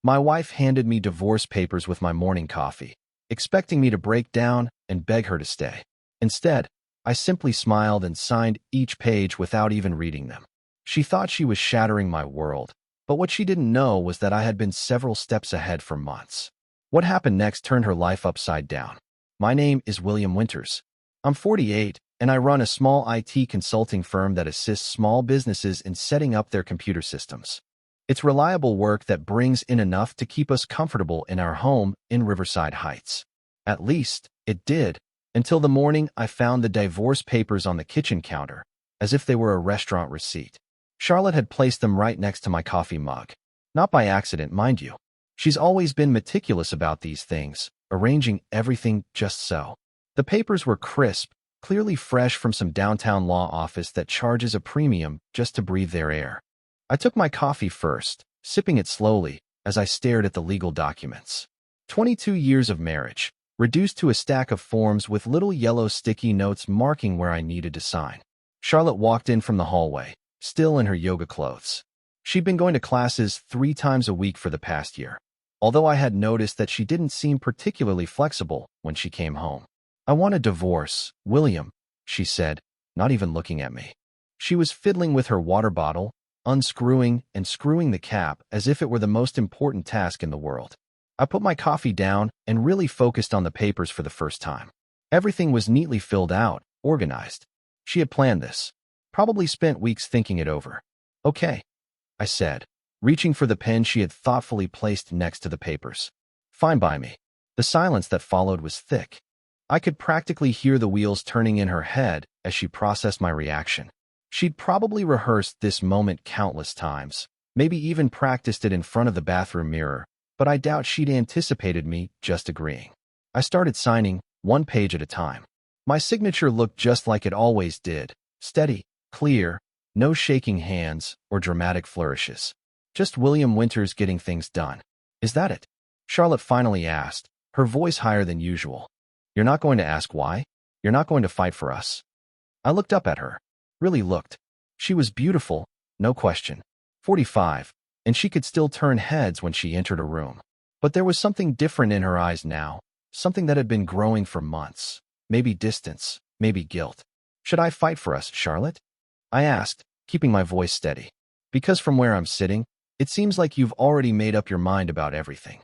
My wife handed me divorce papers with my morning coffee, expecting me to break down and beg her to stay. Instead, I simply smiled and signed each page without even reading them. She thought she was shattering my world, but what she didn't know was that I had been several steps ahead for months. What happened next turned her life upside down. My name is William Winters. I'm 48, and I run a small IT consulting firm that assists small businesses in setting up their computer systems. It's reliable work that brings in enough to keep us comfortable in our home in Riverside Heights. At least, it did, until the morning I found the divorce papers on the kitchen counter, as if they were a restaurant receipt. Charlotte had placed them right next to my coffee mug. Not by accident, mind you. She's always been meticulous about these things, arranging everything just so. The papers were crisp, clearly fresh from some downtown law office that charges a premium just to breathe their air. I took my coffee first, sipping it slowly as I stared at the legal documents. 22 years of marriage, reduced to a stack of forms with little yellow sticky notes marking where I needed to sign. Charlotte walked in from the hallway, still in her yoga clothes. She'd been going to classes 3 times a week for the past year, although I had noticed that she didn't seem particularly flexible when she came home. "I want a divorce, William," she said, not even looking at me. She was fiddling with her water bottle, unscrewing and screwing the cap as if it were the most important task in the world. I put my coffee down and really focused on the papers for the first time. Everything was neatly filled out, organized. She had planned this. Probably spent weeks thinking it over. "Okay," I said, reaching for the pen she had thoughtfully placed next to the papers. "Fine by me." The silence that followed was thick. I could practically hear the wheels turning in her head as she processed my reaction. She'd probably rehearsed this moment countless times, maybe even practiced it in front of the bathroom mirror, but I doubt she'd anticipated me just agreeing. I started signing, one page at a time. My signature looked just like it always did, steady, clear, no shaking hands or dramatic flourishes. Just William Winters getting things done. "Is that it?" Charlotte finally asked, her voice higher than usual. "You're not going to ask why? You're not going to fight for us?" I looked up at her. Really looked. She was beautiful, no question. 45, and she could still turn heads when she entered a room. But there was something different in her eyes now, something that had been growing for months. Maybe distance, maybe guilt. "Should I fight for us, Charlotte?" I asked, keeping my voice steady. "Because from where I'm sitting, it seems like you've already made up your mind about everything."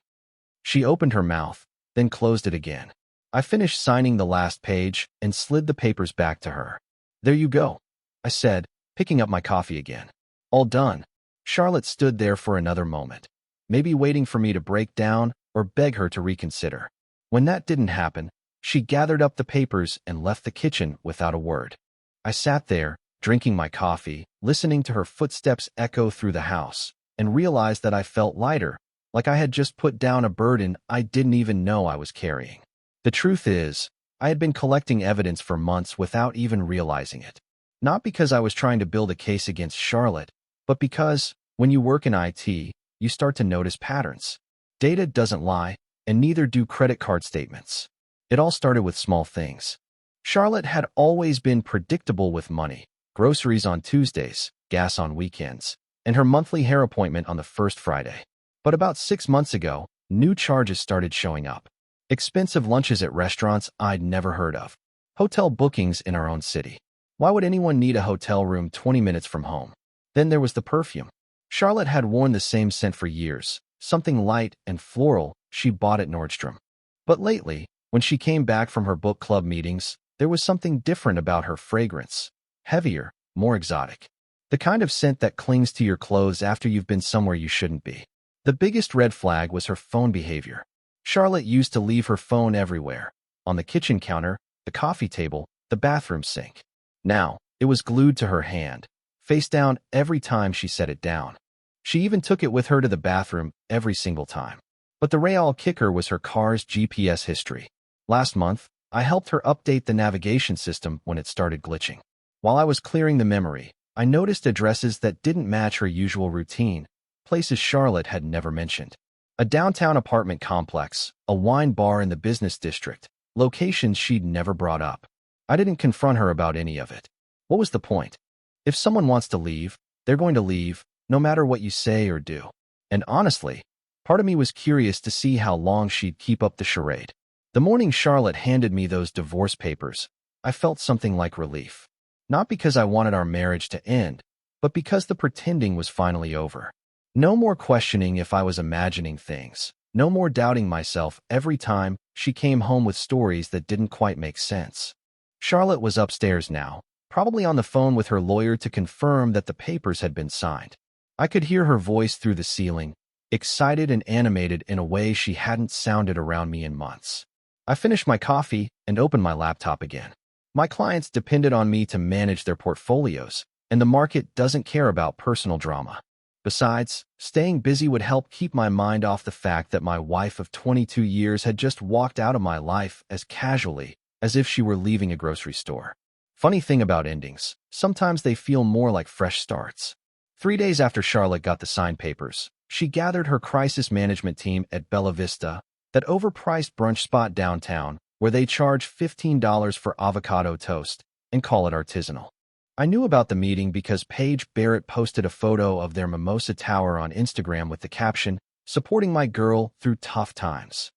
She opened her mouth, then closed it again. I finished signing the last page and slid the papers back to her. "There you go," I said, picking up my coffee again. "All done." Charlotte stood there for another moment, maybe waiting for me to break down or beg her to reconsider. When that didn't happen, she gathered up the papers and left the kitchen without a word. I sat there, drinking my coffee, listening to her footsteps echo through the house, and realized that I felt lighter, like I had just put down a burden I didn't even know I was carrying. The truth is, I had been collecting evidence for months without even realizing it. Not because I was trying to build a case against Charlotte, but because, when you work in IT, you start to notice patterns. Data doesn't lie, and neither do credit card statements. It all started with small things. Charlotte had always been predictable with money, groceries on Tuesdays, gas on weekends, and her monthly hair appointment on the first Friday. But about 6 months ago, new charges started showing up. Expensive lunches at restaurants I'd never heard of. Hotel bookings in our own city. Why would anyone need a hotel room 20 minutes from home? Then there was the perfume. Charlotte had worn the same scent for years, something light and floral she bought at Nordstrom. But lately, when she came back from her book club meetings, there was something different about her fragrance. Heavier, more exotic. The kind of scent that clings to your clothes after you've been somewhere you shouldn't be. The biggest red flag was her phone behavior. Charlotte used to leave her phone everywhere. On the kitchen counter, the coffee table, the bathroom sink. Now, it was glued to her hand, face down every time she set it down. She even took it with her to the bathroom every single time. But the real kicker was her car's GPS history. Last month, I helped her update the navigation system when it started glitching. While I was clearing the memory, I noticed addresses that didn't match her usual routine, places Charlotte had never mentioned. A downtown apartment complex, a wine bar in the business district, locations she'd never brought up. I didn't confront her about any of it. What was the point? If someone wants to leave, they're going to leave, no matter what you say or do. And honestly, Part of me was curious to see how long she'd keep up the charade. The morning Charlotte handed me those divorce papers, I felt something like relief. Not because I wanted our marriage to end, but because the pretending was finally over. No more questioning if I was imagining things. No more doubting myself every time she came home with stories that didn't quite make sense. Charlotte was upstairs now, probably on the phone with her lawyer to confirm that the papers had been signed. I could hear her voice through the ceiling, excited and animated in a way she hadn't sounded around me in months. I finished my coffee and opened my laptop again. My clients depended on me to manage their portfolios, and the market doesn't care about personal drama. Besides, staying busy would help keep my mind off the fact that my wife of 22 years had just walked out of my life as casually as if she were leaving a grocery store. Funny thing about endings, sometimes they feel more like fresh starts. 3 days after Charlotte got the signed papers, she gathered her crisis management team at Bella Vista, that overpriced brunch spot downtown, where they charge $15 for avocado toast and call it artisanal. I knew about the meeting because Paige Barrett posted a photo of their mimosa tower on Instagram with the caption, "Supporting my girl through tough times."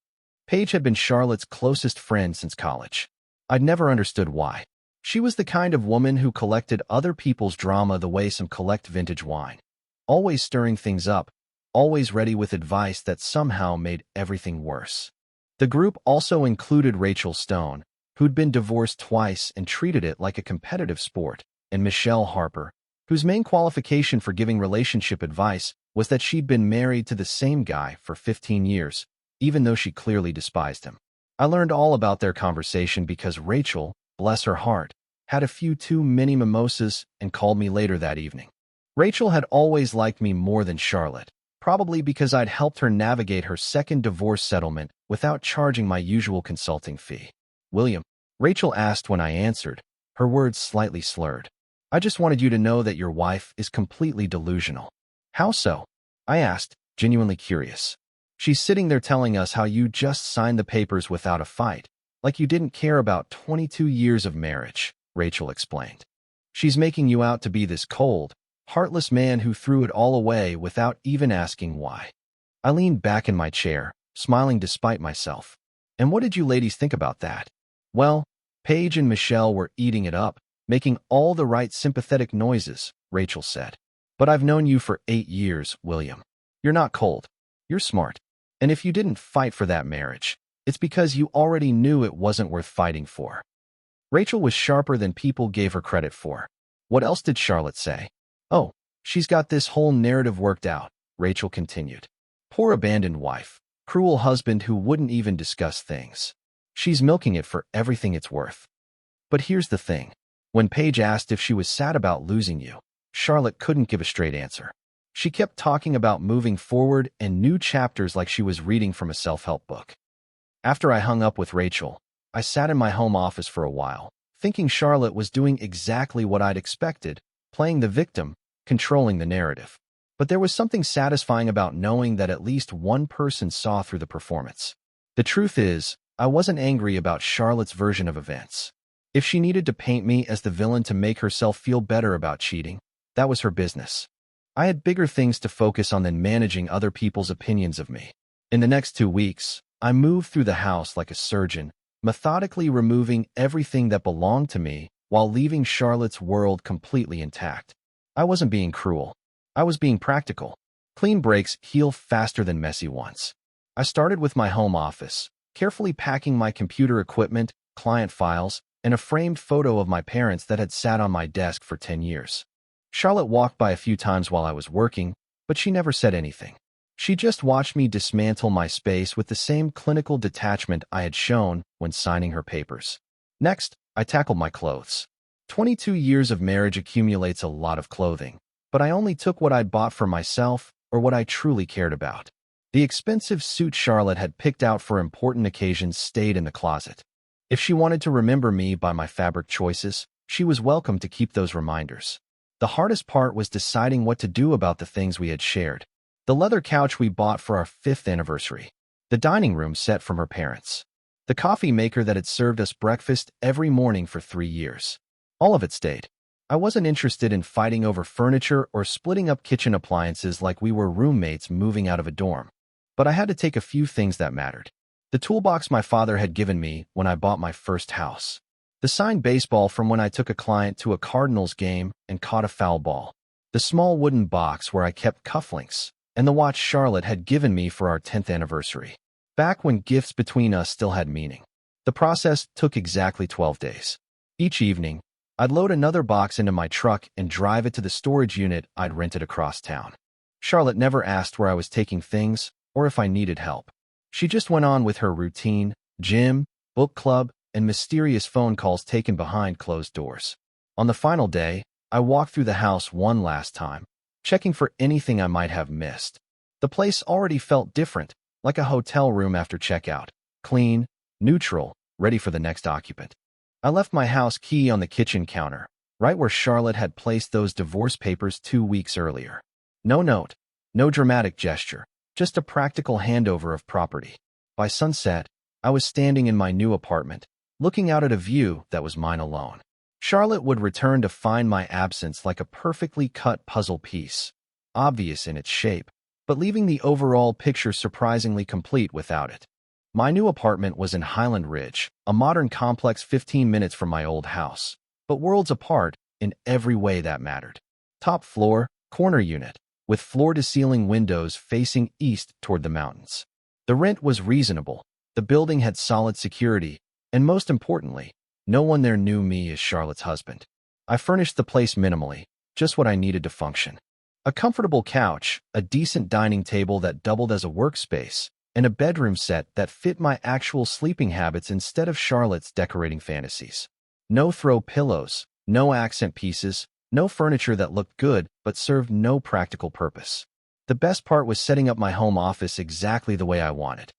Paige had been Charlotte's closest friend since college. I'd never understood why. She was the kind of woman who collected other people's drama the way some collect vintage wine. Always stirring things up, always ready with advice that somehow made everything worse. The group also included Rachel Stone, who'd been divorced twice and treated it like a competitive sport, and Michelle Harper, whose main qualification for giving relationship advice was that she'd been married to the same guy for 15 years, even though she clearly despised him. I learned all about their conversation because Rachel, bless her heart, had a few too many mimosas and called me later that evening. Rachel had always liked me more than Charlotte, probably because I'd helped her navigate her second divorce settlement without charging my usual consulting fee. "William," Rachel asked when I answered, her words slightly slurred. "I just wanted you to know that your wife is completely delusional." "How so?" I asked, genuinely curious. "She's sitting there telling us how you just signed the papers without a fight, like you didn't care about 22 years of marriage," Rachel explained. "She's making you out to be this cold, heartless man who threw it all away without even asking why." I leaned back in my chair, smiling despite myself. "And what did you ladies think about that?" "Well, Paige and Michelle were eating it up, making all the right sympathetic noises," Rachel said. "But I've known you for 8 years, William. You're not cold. You're smart. And if you didn't fight for that marriage, it's because you already knew it wasn't worth fighting for." Rachel was sharper than people gave her credit for. "What else did Charlotte say?" "Oh, she's got this whole narrative worked out," Rachel continued. "Poor abandoned wife, cruel husband who wouldn't even discuss things. She's milking it for everything it's worth." But here's the thing. When Paige asked if she was sad about losing you, Charlotte couldn't give a straight answer. She kept talking about moving forward and new chapters like she was reading from a self-help book. After I hung up with Rachel, I sat in my home office for a while, thinking Charlotte was doing exactly what I'd expected, playing the victim, controlling the narrative. But there was something satisfying about knowing that at least one person saw through the performance. The truth is, I wasn't angry about Charlotte's version of events. If she needed to paint me as the villain to make herself feel better about cheating, that was her business. I had bigger things to focus on than managing other people's opinions of me. In the next 2 weeks, I moved through the house like a surgeon, methodically removing everything that belonged to me while leaving Charlotte's world completely intact. I wasn't being cruel. I was being practical. Clean breaks heal faster than messy ones. I started with my home office, carefully packing my computer equipment, client files, and a framed photo of my parents that had sat on my desk for 10 years. Charlotte walked by a few times while I was working, but she never said anything. She just watched me dismantle my space with the same clinical detachment I had shown when signing her papers. Next, I tackled my clothes. 22 years of marriage accumulates a lot of clothing, but I only took what I'd bought for myself or what I truly cared about. The expensive suit Charlotte had picked out for important occasions stayed in the closet. If she wanted to remember me by my fabric choices, she was welcome to keep those reminders. The hardest part was deciding what to do about the things we had shared. The leather couch we bought for our 5th anniversary. The dining room set from her parents. The coffee maker that had served us breakfast every morning for 3 years. All of it stayed. I wasn't interested in fighting over furniture or splitting up kitchen appliances like we were roommates moving out of a dorm. But I had to take a few things that mattered. The toolbox my father had given me when I bought my first house. The signed baseball from when I took a client to a Cardinals game and caught a foul ball. The small wooden box where I kept cufflinks, and the watch Charlotte had given me for our 10th anniversary. Back when gifts between us still had meaning. The process took exactly 12 days. Each evening, I'd load another box into my truck and drive it to the storage unit I'd rented across town. Charlotte never asked where I was taking things or if I needed help. She just went on with her routine, gym, book club, and mysterious phone calls taken behind closed doors. On the final day, I walked through the house one last time, checking for anything I might have missed. The place already felt different, like a hotel room after checkout. Clean, neutral, ready for the next occupant. I left my house key on the kitchen counter, right where Charlotte had placed those divorce papers 2 weeks earlier. No note, no dramatic gesture, just a practical handover of property. By sunset, I was standing in my new apartment, looking out at a view that was mine alone. Charlotte would return to find my absence like a perfectly cut puzzle piece, obvious in its shape, but leaving the overall picture surprisingly complete without it. My new apartment was in Highland Ridge, a modern complex 15 minutes from my old house, but worlds apart in every way that mattered. Top floor, corner unit, with floor-to-ceiling windows facing east toward the mountains. The rent was reasonable, the building had solid security, and most importantly, no one there knew me as Charlotte's husband. I furnished the place minimally, just what I needed to function. A comfortable couch, a decent dining table that doubled as a workspace, and a bedroom set that fit my actual sleeping habits instead of Charlotte's decorating fantasies. No throw pillows, no accent pieces, no furniture that looked good but served no practical purpose. The best part was setting up my home office exactly the way I wanted.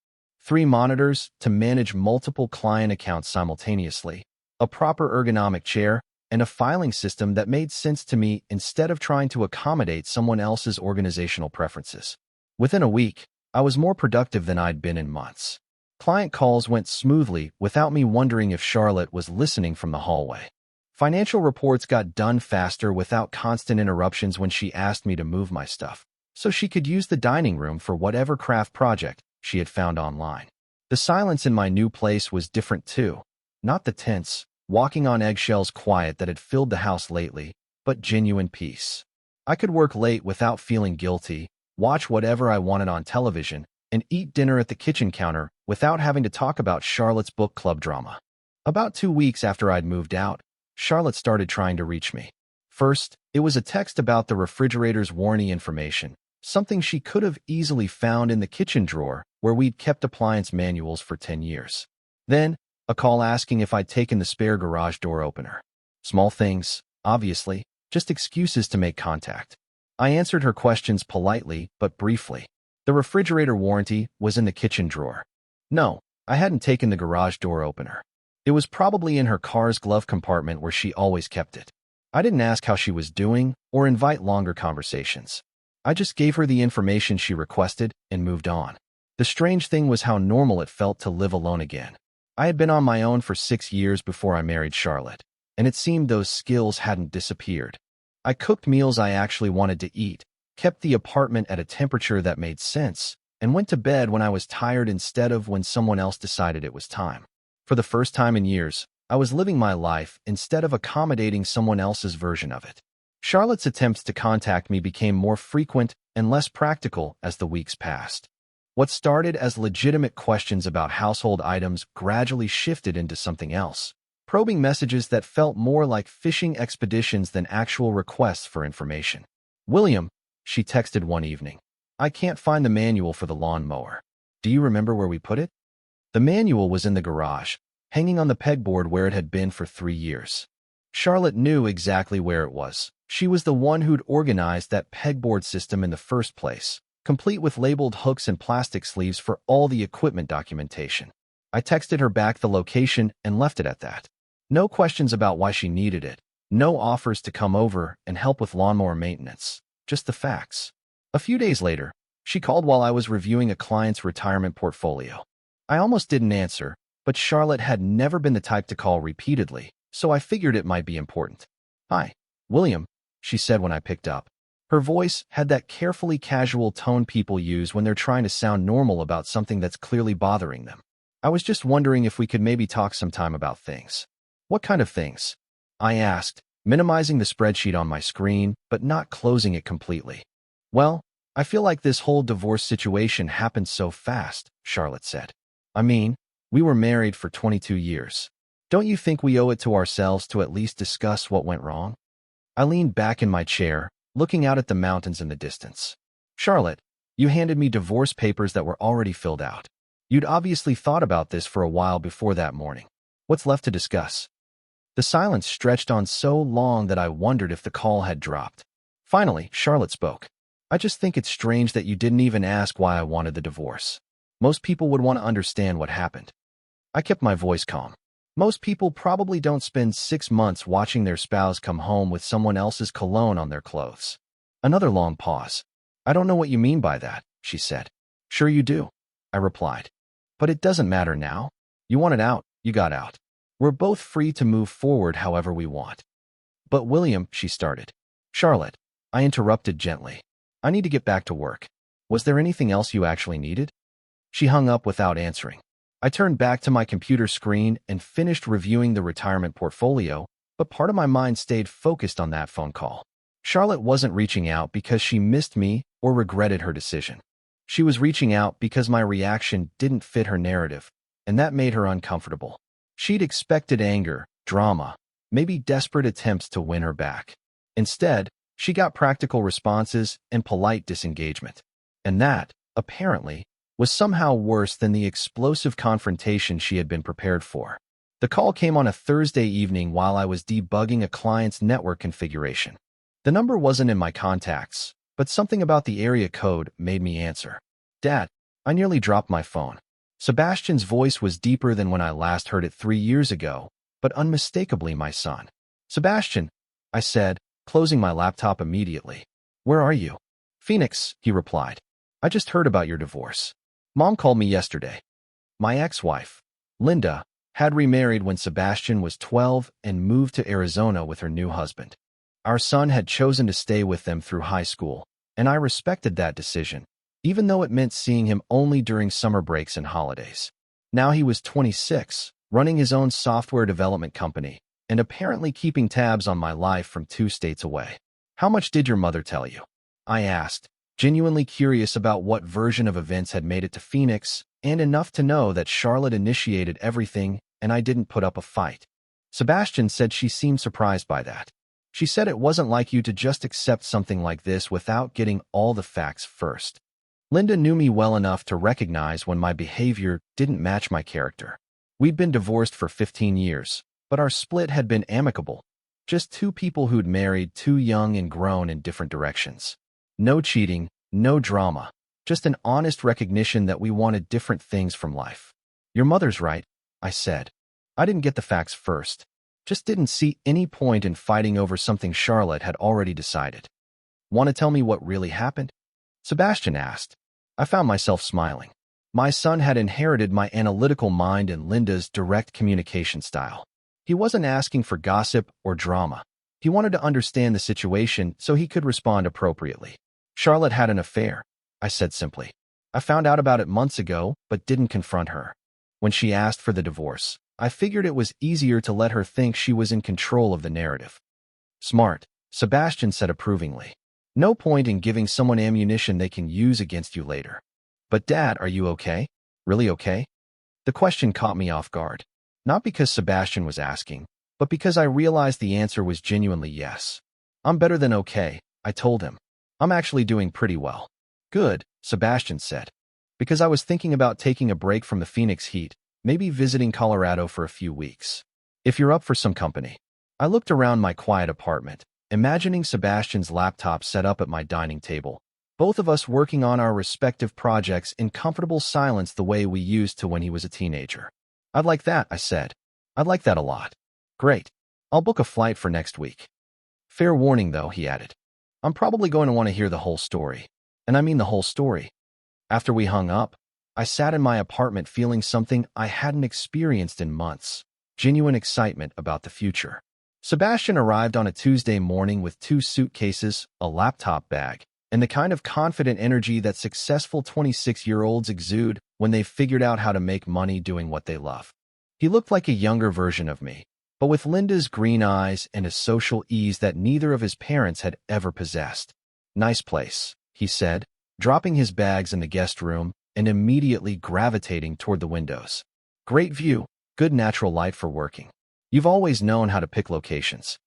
3 monitors to manage multiple client accounts simultaneously, a proper ergonomic chair, and a filing system that made sense to me instead of trying to accommodate someone else's organizational preferences. Within a week, I was more productive than I'd been in months. Client calls went smoothly without me wondering if Charlotte was listening from the hallway. Financial reports got done faster without constant interruptions when she asked me to move my stuff, so she could use the dining room for whatever craft project she had found online. The silence in my new place was different too. Not the tense, walking on eggshells quiet that had filled the house lately, but genuine peace. I could work late without feeling guilty, watch whatever I wanted on television, and eat dinner at the kitchen counter without having to talk about Charlotte's book club drama. About 2 weeks after I'd moved out, Charlotte started trying to reach me. First, it was a text about the refrigerator's warranty information, something she could have easily found in the kitchen drawer where we'd kept appliance manuals for 10 years. Then, a call asking if I'd taken the spare garage door opener. Small things, obviously, just excuses to make contact. I answered her questions politely but briefly. The refrigerator warranty was in the kitchen drawer. No, I hadn't taken the garage door opener. It was probably in her car's glove compartment where she always kept it. I didn't ask how she was doing or invite longer conversations. I just gave her the information she requested and moved on. The strange thing was how normal it felt to live alone again. I had been on my own for 6 years before I married Charlotte, and it seemed those skills hadn't disappeared. I cooked meals I actually wanted to eat, kept the apartment at a temperature that made sense, and went to bed when I was tired instead of when someone else decided it was time. For the first time in years, I was living my life instead of accommodating someone else's version of it. Charlotte's attempts to contact me became more frequent and less practical as the weeks passed. What started as legitimate questions about household items gradually shifted into something else, probing messages that felt more like fishing expeditions than actual requests for information. "William," she texted one evening, "I can't find the manual for the lawnmower. Do you remember where we put it?" The manual was in the garage, hanging on the pegboard where it had been for 3 years. Charlotte knew exactly where it was. She was the one who'd organized that pegboard system in the first place, complete with labeled hooks and plastic sleeves for all the equipment documentation. I texted her back the location and left it at that. No questions about why she needed it, no offers to come over and help with lawnmower maintenance, just the facts. A few days later, she called while I was reviewing a client's retirement portfolio. I almost didn't answer, but Charlotte had never been the type to call repeatedly, so I figured it might be important. "Hi, William," she said when I picked up. Her voice had that carefully casual tone people use when they're trying to sound normal about something that's clearly bothering them. I was just wondering if we could maybe talk sometime about things. What kind of things? I asked, minimizing the spreadsheet on my screen, but not closing it completely. Well, I feel like this whole divorce situation happened so fast, Charlotte said. I mean, we were married for 22 years. Don't you think we owe it to ourselves to at least discuss what went wrong? I leaned back in my chair, looking out at the mountains in the distance. Charlotte, you handed me divorce papers that were already filled out. You'd obviously thought about this for a while before that morning. What's left to discuss? The silence stretched on so long that I wondered if the call had dropped. Finally, Charlotte spoke. I just think it's strange that you didn't even ask why I wanted the divorce. Most people would want to understand what happened. I kept my voice calm. Most people probably don't spend 6 months watching their spouse come home with someone else's cologne on their clothes. Another long pause. I don't know what you mean by that, she said. Sure you do, I replied. But it doesn't matter now. You wanted out, you got out. We're both free to move forward however we want. But William, she started. Charlotte, I interrupted gently. I need to get back to work. Was there anything else you actually needed? She hung up without answering. I turned back to my computer screen and finished reviewing the retirement portfolio, but part of my mind stayed focused on that phone call. Charlotte wasn't reaching out because she missed me or regretted her decision. She was reaching out because my reaction didn't fit her narrative, and that made her uncomfortable. She'd expected anger, drama, maybe desperate attempts to win her back. Instead, she got practical responses and polite disengagement. And that, apparently, was somehow worse than the explosive confrontation she had been prepared for. The call came on a Thursday evening while I was debugging a client's network configuration. The number wasn't in my contacts, but something about the area code made me answer. Dad, I nearly dropped my phone. Sebastian's voice was deeper than when I last heard it 3 years ago, but unmistakably my son. Sebastian, I said, closing my laptop immediately. Where are you? Phoenix, he replied. I just heard about your divorce. Mom called me yesterday. My ex-wife, Linda, had remarried when Sebastian was 12 and moved to Arizona with her new husband. Our son had chosen to stay with them through high school, and I respected that decision, even though it meant seeing him only during summer breaks and holidays. Now he was 26, running his own software development company, and apparently keeping tabs on my life from 2 states away. How much did your mother tell you? I asked, genuinely curious about what version of events had made it to Phoenix, and enough to know that Charlotte initiated everything and I didn't put up a fight. Sebastian said she seemed surprised by that. She said it wasn't like you to just accept something like this without getting all the facts first. Linda knew me well enough to recognize when my behavior didn't match my character. We'd been divorced for 15 years, but our split had been amicable. Just 2 people who'd married too young and grown in different directions. No cheating, no drama, just an honest recognition that we wanted different things from life. Your mother's right, I said. I didn't get the facts first. Just didn't see any point in fighting over something Charlotte had already decided. Want to tell me what really happened? Sebastian asked. I found myself smiling. My son had inherited my analytical mind and Linda's direct communication style. He wasn't asking for gossip or drama. He wanted to understand the situation so he could respond appropriately. Charlotte had an affair, I said simply. I found out about it months ago, but didn't confront her. When she asked for the divorce, I figured it was easier to let her think she was in control of the narrative. Smart, Sebastian said approvingly. No point in giving someone ammunition they can use against you later. But Dad, are you okay? Really okay? The question caught me off guard. Not because Sebastian was asking, but because I realized the answer was genuinely yes. I'm better than okay, I told him. I'm actually doing pretty well. Good, Sebastian said. Because I was thinking about taking a break from the Phoenix heat, maybe visiting Colorado for a few weeks. If you're up for some company. I looked around my quiet apartment, imagining Sebastian's laptop set up at my dining table, both of us working on our respective projects in comfortable silence the way we used to when he was a teenager. I'd like that, I said. I'd like that a lot. Great. I'll book a flight for next week. Fair warning, though, he added. I'm probably going to want to hear the whole story. And I mean the whole story. After we hung up, I sat in my apartment feeling something I hadn't experienced in months. Genuine excitement about the future. Sebastian arrived on a Tuesday morning with 2 suitcases, a laptop bag, and the kind of confident energy that successful 26-year-olds exude when they've figured out how to make money doing what they love. He looked like a younger version of me, but with Linda's green eyes and a social ease that neither of his parents had ever possessed. "Nice place," he said, dropping his bags in the guest room and immediately gravitating toward the windows. "Great view, good natural light for working. You've always known how to pick locations."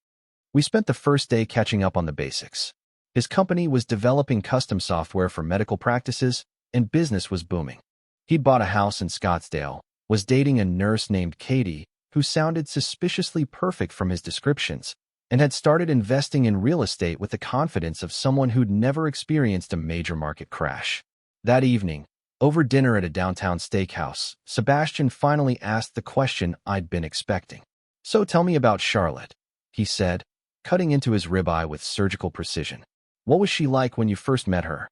We spent the first day catching up on the basics. His company was developing custom software for medical practices, and business was booming. He'd bought a house in Scottsdale, was dating a nurse named Katie, who sounded suspiciously perfect from his descriptions, and had started investing in real estate with the confidence of someone who'd never experienced a major market crash. That evening, over dinner at a downtown steakhouse, Sebastian finally asked the question I'd been expecting. "So tell me about Charlotte," he said, cutting into his ribeye with surgical precision. "What was she like when you first met her?"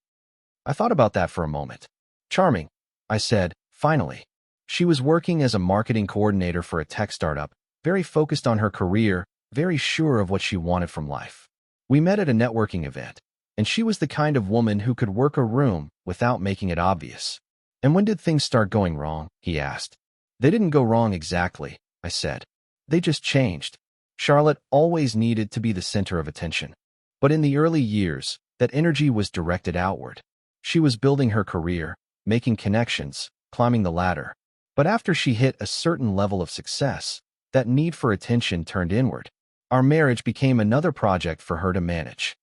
I thought about that for a moment. "Charming," I said, finally. She was working as a marketing coordinator for a tech startup, very focused on her career, very sure of what she wanted from life. We met at a networking event, and she was the kind of woman who could work a room without making it obvious. "And when did things start going wrong?" he asked. "They didn't go wrong exactly," I said. "They just changed." Charlotte always needed to be the center of attention. But in the early years, that energy was directed outward. She was building her career, making connections, climbing the ladder. But after she hit a certain level of success, that need for attention turned inward. Our marriage became another project for her to manage.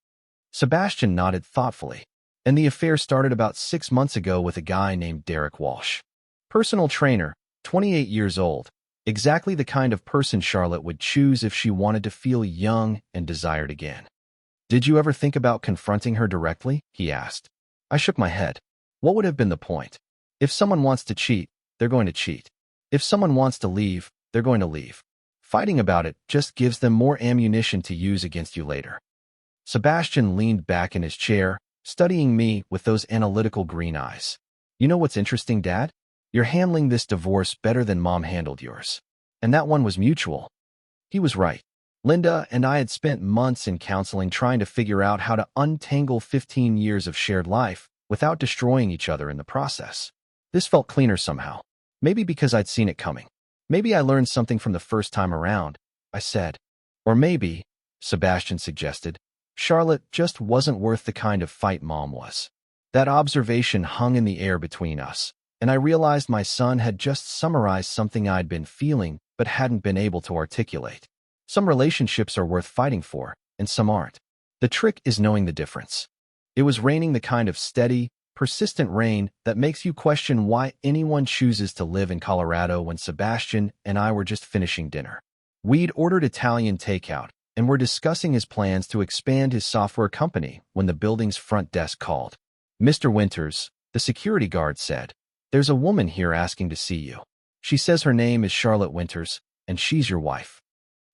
Sebastian nodded thoughtfully. "And the affair started about 6 months ago with a guy named Derek Walsh. Personal trainer, 28 years old. Exactly the kind of person Charlotte would choose if she wanted to feel young and desired again." "Did you ever think about confronting her directly?" he asked. I shook my head. What would have been the point? If someone wants to cheat, they're going to cheat. If someone wants to leave, they're going to leave. Fighting about it just gives them more ammunition to use against you later. Sebastian leaned back in his chair, studying me with those analytical green eyes. "You know what's interesting, Dad? You're handling this divorce better than Mom handled yours. And that one was mutual." He was right. Linda and I had spent months in counseling trying to figure out how to untangle 15 years of shared life without destroying each other in the process. This felt cleaner somehow. Maybe because I'd seen it coming. Maybe I learned something from the first time around, I said. Or maybe, Sebastian suggested, Charlotte just wasn't worth the kind of fight Mom was. That observation hung in the air between us, and I realized my son had just summarized something I'd been feeling but hadn't been able to articulate. Some relationships are worth fighting for, and some aren't. The trick is knowing the difference. It was raining the kind of steady, persistent rain that makes you question why anyone chooses to live in Colorado when Sebastian and I were just finishing dinner. We'd ordered Italian takeout and were discussing his plans to expand his software company when the building's front desk called. "Mr. Winters," the security guard said, "there's a woman here asking to see you. She says her name is Charlotte Winters, and she's your wife."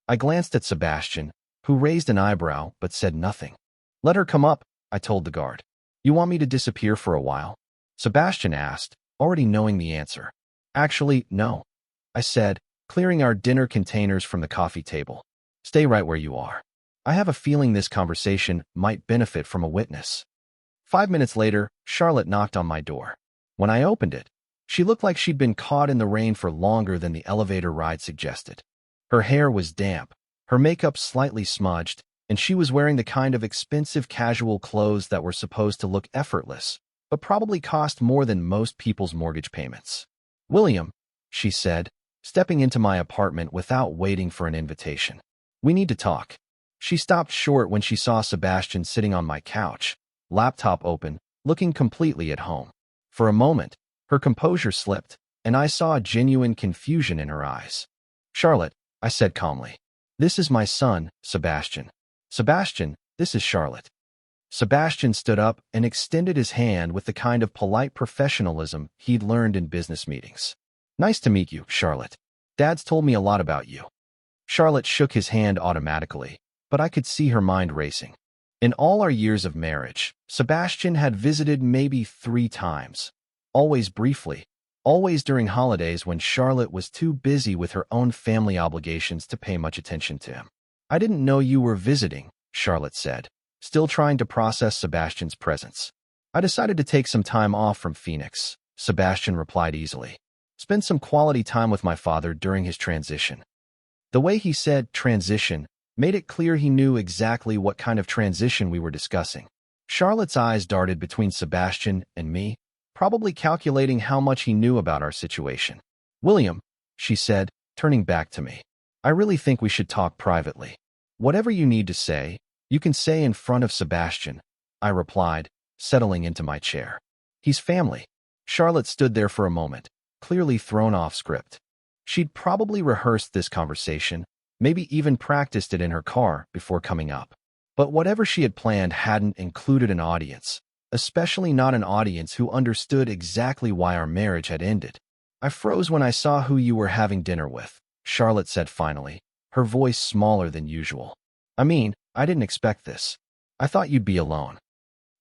I glanced at Sebastian, who raised an eyebrow but said nothing. "Let her come up," I told the guard. "You want me to disappear for a while?" Sebastian asked, already knowing the answer. "Actually, no," I said, clearing our dinner containers from the coffee table. "Stay right where you are. I have a feeling this conversation might benefit from a witness." 5 minutes later, Charlotte knocked on my door. When I opened it, she looked like she'd been caught in the rain for longer than the elevator ride suggested. Her hair was damp, her makeup slightly smudged, and she was wearing the kind of expensive casual clothes that were supposed to look effortless, but probably cost more than most people's mortgage payments. "William," she said, stepping into my apartment without waiting for an invitation. "We need to talk." She stopped short when she saw Sebastian sitting on my couch, laptop open, looking completely at home. For a moment, her composure slipped, and I saw genuine confusion in her eyes. "Charlotte," I said calmly. "This is my son, Sebastian. Sebastian, this is Charlotte." Sebastian stood up and extended his hand with the kind of polite professionalism he'd learned in business meetings. "Nice to meet you, Charlotte. Dad's told me a lot about you." Charlotte shook his hand automatically, but I could see her mind racing. In all our years of marriage, Sebastian had visited maybe 3 times. Always briefly, always during holidays when Charlotte was too busy with her own family obligations to pay much attention to him. I didn't know you were visiting, Charlotte said, still trying to process Sebastian's presence. I decided to take some time off from Phoenix, Sebastian replied easily. Spend some quality time with my father during his transition. The way he said transition made it clear he knew exactly what kind of transition we were discussing. Charlotte's eyes darted between Sebastian and me, probably calculating how much he knew about our situation. William, she said, turning back to me. I really think we should talk privately. Whatever you need to say, you can say in front of Sebastian, I replied, settling into my chair. He's family. Charlotte stood there for a moment, clearly thrown off script. She'd probably rehearsed this conversation, maybe even practiced it in her car before coming up. But whatever she had planned hadn't included an audience, especially not an audience who understood exactly why our marriage had ended. I froze when I saw who you were having dinner with, Charlotte said finally, her voice smaller than usual. I mean, I didn't expect this. I thought you'd be alone.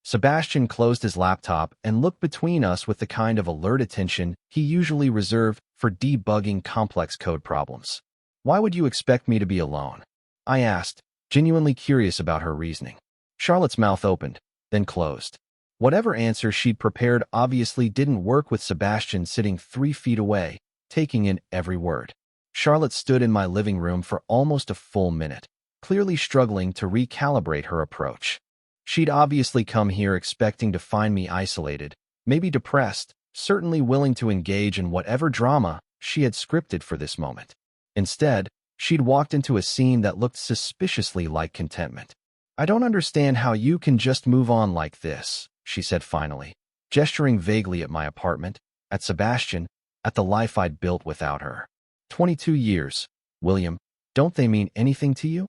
Sebastian closed his laptop and looked between us with the kind of alert attention he usually reserved for debugging complex code problems. Why would you expect me to be alone? I asked, genuinely curious about her reasoning. Charlotte's mouth opened, then closed. Whatever answer she'd prepared obviously didn't work with Sebastian sitting 3 feet away, taking in every word. Charlotte stood in my living room for almost a full minute, clearly struggling to recalibrate her approach. She'd obviously come here expecting to find me isolated, maybe depressed, certainly willing to engage in whatever drama she had scripted for this moment. Instead, she'd walked into a scene that looked suspiciously like contentment. I don't understand how you can just move on like this, she said finally, gesturing vaguely at my apartment, at Sebastian, at the life I'd built without her. 22 years, William, don't they mean anything to you?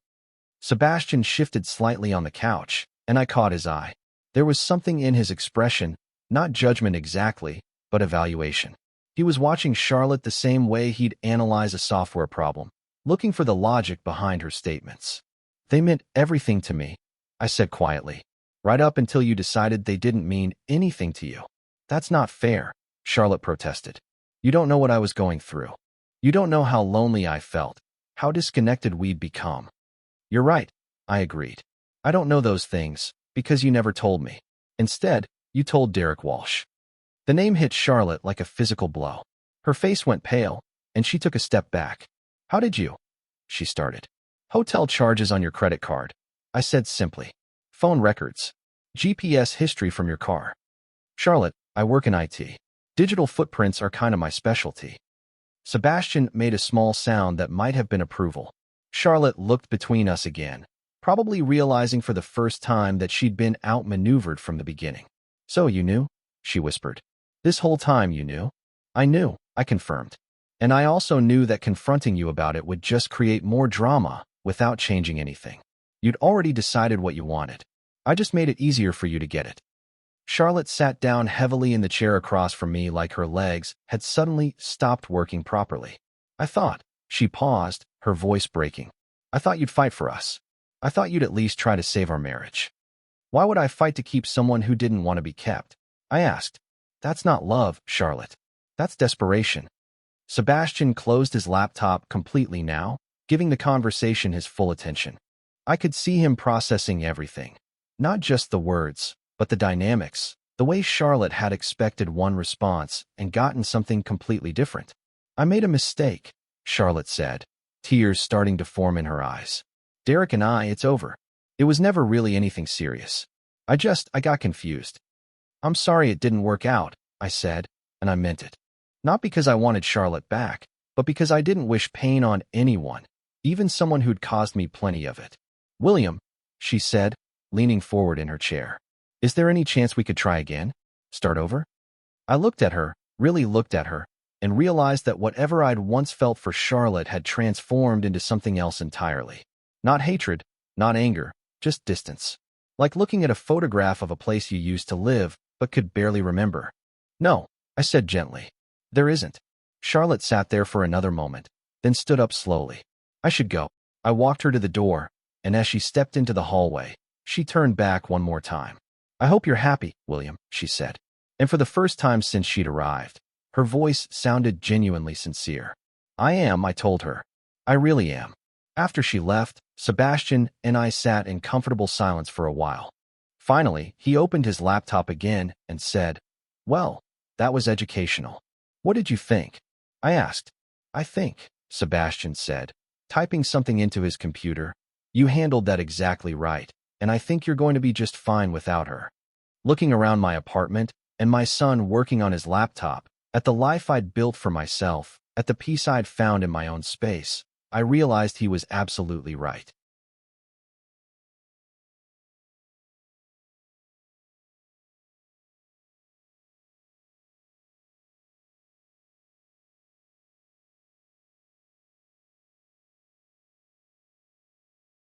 Sebastian shifted slightly on the couch, and I caught his eye. There was something in his expression, not judgment exactly, but evaluation. He was watching Charlotte the same way he'd analyze a software problem, looking for the logic behind her statements. They meant everything to me, I said quietly, right up until you decided they didn't mean anything to you. That's not fair, Charlotte protested. You don't know what I was going through. You don't know how lonely I felt, how disconnected we'd become. You're right, I agreed. I don't know those things, because you never told me. Instead, you told Derek Walsh. The name hit Charlotte like a physical blow. Her face went pale, and she took a step back. How did you? She started. Hotel charges on your credit card, I said simply. Phone records. GPS history from your car. Charlotte, I work in IT. Digital footprints are kind of my specialty. Sebastian made a small sound that might have been approval. Charlotte looked between us again, probably realizing for the first time that she'd been outmaneuvered from the beginning. So you knew? She whispered. This whole time you knew? I knew, I confirmed. And I also knew that confronting you about it would just create more drama without changing anything. You'd already decided what you wanted. I just made it easier for you to get it. Charlotte sat down heavily in the chair across from me like her legs had suddenly stopped working properly. I thought. She paused, her voice breaking. I thought you'd fight for us. I thought you'd at least try to save our marriage. Why would I fight to keep someone who didn't want to be kept? I asked. That's not love, Charlotte. That's desperation. Sebastian closed his laptop completely now, giving the conversation his full attention. I could see him processing everything. Not just the words, but the dynamics, the way Charlotte had expected one response and gotten something completely different. I made a mistake, Charlotte said, tears starting to form in her eyes. Derek and I, it's over. It was never really anything serious. I got confused. I'm sorry it didn't work out, I said, and I meant it. Not because I wanted Charlotte back, but because I didn't wish pain on anyone, even someone who'd caused me plenty of it. William, she said, leaning forward in her chair. Is there any chance we could try again? Start over? I looked at her, really looked at her, and realized that whatever I'd once felt for Charlotte had transformed into something else entirely. Not hatred, not anger, just distance. Like looking at a photograph of a place you used to live, but could barely remember. No, I said gently. There isn't. Charlotte sat there for another moment, then stood up slowly. I should go. I walked her to the door, and as she stepped into the hallway, she turned back one more time. I hope you're happy, William, she said. And for the first time since she'd arrived, her voice sounded genuinely sincere. I am, I told her. I really am. After she left, Sebastian and I sat in comfortable silence for a while. Finally, he opened his laptop again and said, "Well, that was educational. What did you think?" I asked. "I think," Sebastian said, typing something into his computer, "you handled that exactly right, and I think you're going to be just fine without her." Looking around my apartment, and my son working on his laptop, at the life I'd built for myself, at the peace I'd found in my own space, I realized he was absolutely right.